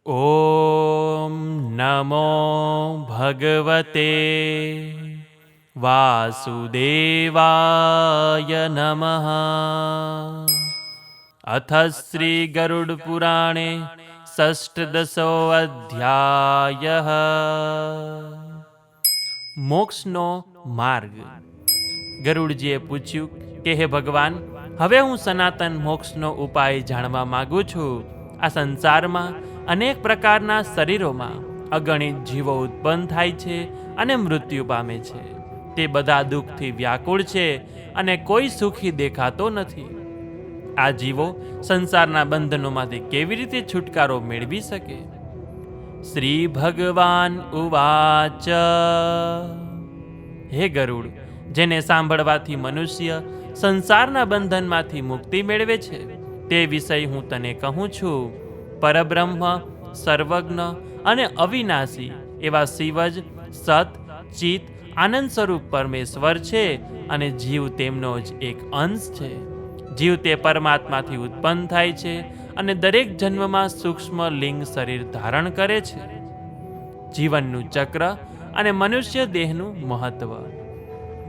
ઓમ નમો ભગવતે વાસુદેવાય નમઃ. અથ શ્રી ગરુડ પુરાણે ષષ્ઠદશો અધ્યાયઃ. મોક્ષનો માર્ગ. ગરુડજીએ પૂછ્યું કે હે ભગવાન, હવે હું સનાતન મોક્ષનો ઉપાય જાણવા માંગુ છું. આ સંસારમાં અનેક પ્રકારના શરીરોમાં અગણિત જીવો ઉત્પન્ન થાય છે અને મૃત્યુ પામે છે. તે બધા દુઃખથી વ્યાકુળ છે અને કોઈ સુખી દેખાતો નથી. આ જીવો સંસારના બંધનોમાંથી કેવી રીતે છુટકારો મેળવી શકે? શ્રી ભગવાન ઉવાચ. હે ગરુડ, જેને સાંભળવાથી મનુષ્ય સંસારના બંધનમાંથી મુક્તિ મેળવે છે તે વિષય હું તને કહું છું. પરબ્રહ્મ, સર્વજ્ઞ અને અવિનાશી એવા શિવ જ સત, ચિત, આનંદ સ્વરૂપ પરમેશ્વર છે અને જીવ તેમનો જ એક અંશ છે. જીવ તે પરમાત્માથી ઉત્પન્ન થાય છે અને દરેક જન્મમાં સૂક્ષ્મ લિંગ શરીર ધારણ કરે છે. જીવનનું ચક્ર અને મનુષ્ય દેહનું મહત્વ.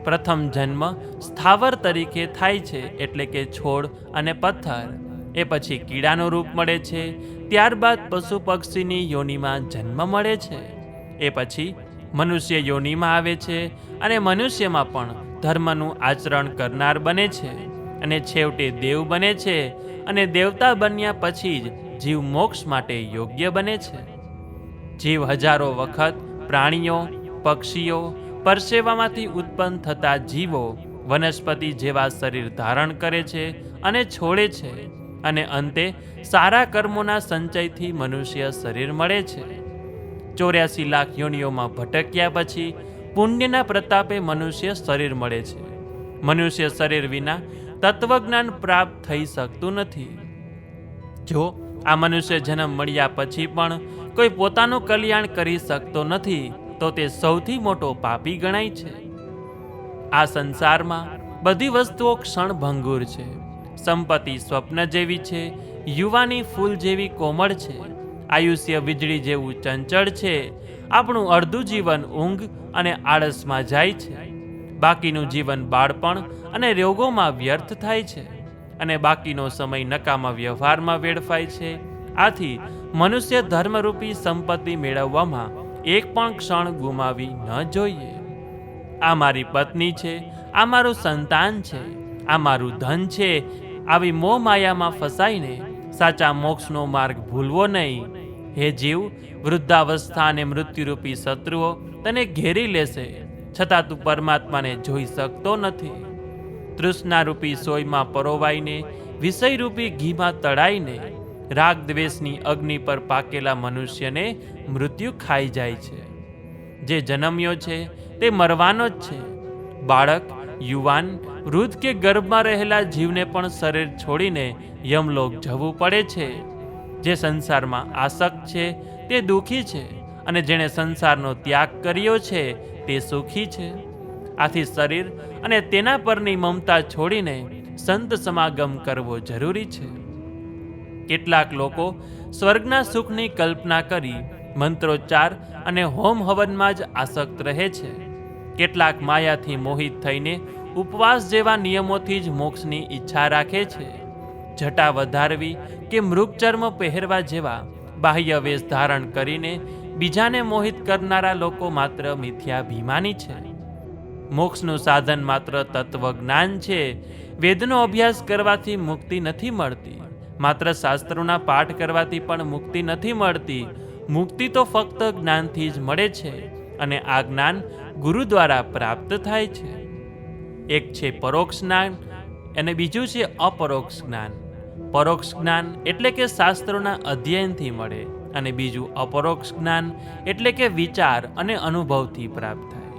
પ્રથમ જન્મ સ્થાવર તરીકે થાય છે, એટલે કે છોડ અને પથ્થર. એ પછી કીડાનું રૂપ મળે છે. ત્યારબાદ પશુ પક્ષીની યોનિમાં જન્મ મળે છે. એ પછી મનુષ્ય યોનિમાં આવે છે અને મનુષ્યમાં પણ ધર્મનું આચરણ કરનાર બને છે અને છેવટે દેવ બને છે. અને દેવતા બન્યા પછી જ જીવ મોક્ષ માટે યોગ્ય બને છે. જીવ હજારો વખત પ્રાણીઓ, પક્ષીઓ, પરસેવામાંથી ઉત્પન્ન થતા જીવો વનસ્પતિ જેવા શરીર ધારણ કરે છે અને છોડે છે, અને અંતે સારા કર્મોના સંચયથી મનુષ્ય શરીર મળે છે. 84 લાખ યોનિઓમાં ભટક્યા પછી પુણ્યના પ્રતાપે મનુષ્ય શરીર મળે છે. મનુષ્ય શરીર વિના તત્વજ્ઞાન પ્રાપ્ત થઈ શકતું નથી. જો આ મનુષ્ય જન્મ મળ્યા પછી પણ કોઈ પોતાનું કલ્યાણ કરી શકતો નથી તો તે સૌથી મોટો પાપી ગણાય છે. આ સંસારમાં બધી વસ્તુઓ ક્ષણભંગુર છે. સંપત્તિ સ્વપ્ન જેવી છે, યુવાની ફૂલ જેવી કોમળ છે, આયુષ્ય વીજળી જેવું ચંચળ છે. આપણું અડધું જીવન ઊંઘ અને આળસમાં જાય છે. બાકીનું જીવન બાળપણ અને રોગોમાં વ્યર્થ થાય છે અને બાકીનો સમય નકામા વ્યવહારમાં વેડફાય છે. આથી મનુષ્ય ધર્મરૂપી સંપત્તિ મેળવવામાં એક પણ ક્ષણ ગુમાવી ન જોઈએ. આ મારી પત્ની છે, આ મારું સંતાન છે, આ મારું ધન છે, આવી મોહ માયામાં ફસાઈને સાચા મોક્ષનો માર્ગ ભૂલવો નહીં. હે જીવ, વૃદ્ધાવસ્થા અને મૃત્યુરૂપી શત્રુઓ તને ઘેરી લેશે, છતાં તું પરમાત્માને જોઈ શકતો નથી. તૃષ્ણારૂપી સોયમાં પરોવાઈને, વિષયરૂપી ઘીમાં તળાઈને રાગ દ્વેષની અગ્નિ પર પાકેલા મનુષ્યને મૃત્યુ ખાઈ જાય છે. જે જન્મ્યો છે તે મરવાનો જ છે. બાળક, યુવાન, વૃદ્ધ કે ગર્ભમાં રહેલા જીવને પણ શરીર છોડીને યમલોક જવું પડે છે. જે સંસારમાં આસક્ત છે તે દુઃખી છે અને જેણે સંસારનો ત્યાગ કર્યો છે તે સુખી છે. આથી શરીર અને તેના પરની મમતા છોડીને સંત સમાગમ કરવો જરૂરી છે. કેટલાક લોકો સ્વર્ગના સુખની કલ્પના કરી મંત્રોચ્ચાર અને હોમ હવનમાં જ આસક્ત રહે છે. કેટલાક માયાથી મોહિત થઈને ઉપવાસ જેવા નિયમોથી જ મોક્ષની ઈચ્છા રાખે છે. જટા વધારવી કે મૃગચર્મ પહેરવા જેવા બાહ્ય વેશ ધારણ કરીને બીજાને મોહિત કરનારા લોકો માત્ર મિથ્યાભિમાની છે. મોક્ષનું સાધન માત્ર તત્વજ્ઞાન છે. વેદનો અભ્યાસ કરવાથી મુક્તિ નથી મળતી. માત્ર શાસ્ત્રોના પાઠ કરવાથી પણ મુક્તિ નથી મળતી. મુક્તિ તો ફક્ત જ્ઞાનથી જ મળે છે અને આ જ્ઞાન ગુરુ દ્વારા પ્રાપ્ત થાય છે. એક છે પરોક્ષ જ્ઞાન અને બીજું છે અપરોક્ષ જ્ઞાન. પરોક્ષ જ્ઞાન એટલે કે શાસ્ત્રોના અધ્યયનથી મળે અને બીજું અપરોક્ષ જ્ઞાન એટલે કે વિચાર અને અનુભવથી પ્રાપ્ત થાય.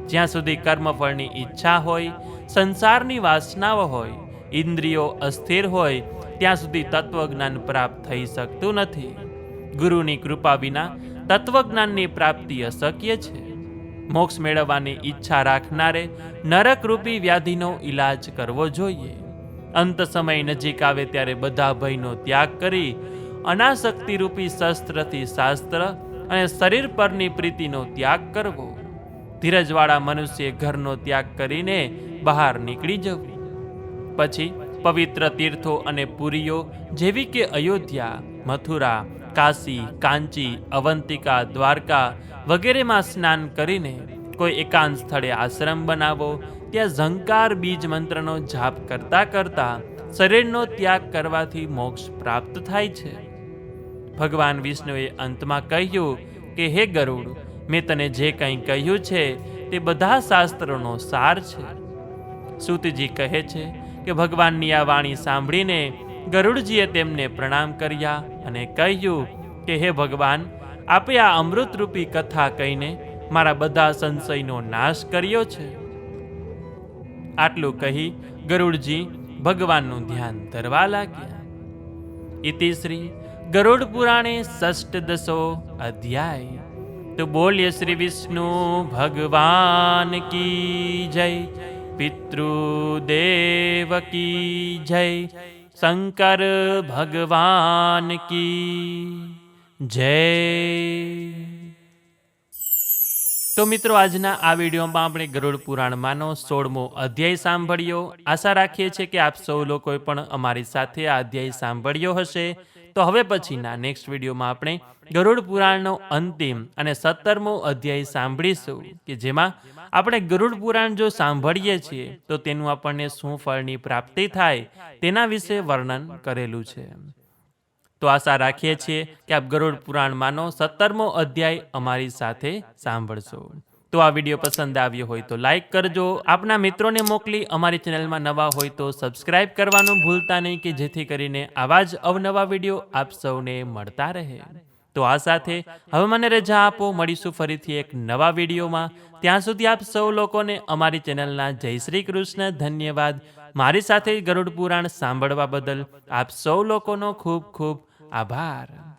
જ્યાં સુધી કર્મફળની ઈચ્છા હોય, સંસારની વાસનાઓ હોય, ઇન્દ્રિયો અસ્થિર હોય, ત્યાં સુધી તત્વજ્ઞાન પ્રાપ્ત થઈ શકતું નથી. ગુરુની કૃપા વિના તત્વજ્ઞાનની પ્રાપ્તિ અશક્ય છે. મોક્ષ મેળવવાની ઈચ્છા રાખનારે નરકરૂપી વ્યાધિનો ઈલાજ કરવો જોઈએ. અંત સમય નજીક આવે ત્યારે બધા ભયનો ત્યાગ કરી અનાસક્તિરૂપી શસ્ત્રથી શાસ્ત્ર અને શરીર પરની પ્રીતિનો ત્યાગ કરવો. ધીરજવાળા મનુષ્યે ઘરનો ત્યાગ કરીને બહાર નીકળી જવું. પછી પવિત્ર તીર્થો અને પુરીઓ જેવી કે અયોધ્યા, મથુરા, કાશી, કાંચી, અવંતિકા, દ્વારકા વગેરેમાં સ્નાન કરીને કોઈ એકાંત સ્થળે આશ્રમ બનાવો. ત્યાં ઝંકાર બીજ મંત્રનો જાપ કરતા કરતા શરીરનો ત્યાગ કરવાથી મોક્ષ પ્રાપ્ત થાય છે. ભગવાન વિષ્ણુએ અંતમાં કહ્યું કે હે ગરુડ, મેં તને જે કંઈ કહ્યું છે તે બધા શાસ્ત્રોનો સાર છે. સૂતજી કહે છે કે ભગવાનની આ વાણી સાંભળીને ગરુડજીએ તેમને પ્રણામ કર્યા અને કહ્યું કે હે ભગવાન, આપે આ અમૃતરૂપી કથા કહીને મારા બધા સંશયનો નાશ કર્યો છે. આટલું કહી ગરુડજી ભગવાનનું ધ્યાન ધરવા લાગ્યા. ઇતિ શ્રી ગરુડ પુરાણે ષષ્ઠદશો અધ્યાય. તો બોલ્ય શ્રી વિષ્ણુ ભગવાન કી જય, પિતૃદેવ કી જય, શંકર ભગવાન કી જય. તો મિત્રો, આજના આ વિડીયોમાં આપણે ગરુડ પુરાણમાંનો 16મો અધ્યાય સાંભળ્યો. આશા રાખીએ છીએ કે આપ સૌ લોકોએ પણ અમારી સાથે આ અધ્યાય સાંભળ્યો હશે. તો હવે પછીના નેક્સ્ટ વિડીયોમાં આપણે ગરુડ પુરાણનો અંતિમ અને 17મો અધ્યાય સાંભળીશું, કે જેમાં આપણે ગરુડ પુરાણ જો સાંભળીએ છીએ તો તેનું આપણને શું ફળની પ્રાપ્તિ થાય તેના વિશે વર્ણન કરેલું છે. તો આશા રાખીએ છીએ કે આપ ગરુડ પુરાણમાંનો 17મો અધ્યાય અમારી સાથે સાંભળશો. તો આ વિડીયો પસંદ આવ્યો હોય તો લાઈક કરજો, આપના મિત્રોને મોકલી અમારી ચેનલમાં નવા હોય તો સબસ્ક્રાઇબ કરવાનું ભૂલતા નહીં, કે જેથી કરીને આવા જ અવનવા વિડીયો આપ સૌને મળતા રહે. તો આ સાથે હવે મને રજા આપો, મળીશું ફરીથી એક નવા વિડીયોમાં. ત્યાં સુધી આપ સૌ લોકોને અમારી ચેનલના જય શ્રી કૃષ્ણ. ધન્યવાદ. મારી સાથે ગરુડ પુરાણ સાંભળવા બદલ આપ સૌ લોકોનો ખૂબ ખૂબ આભાર.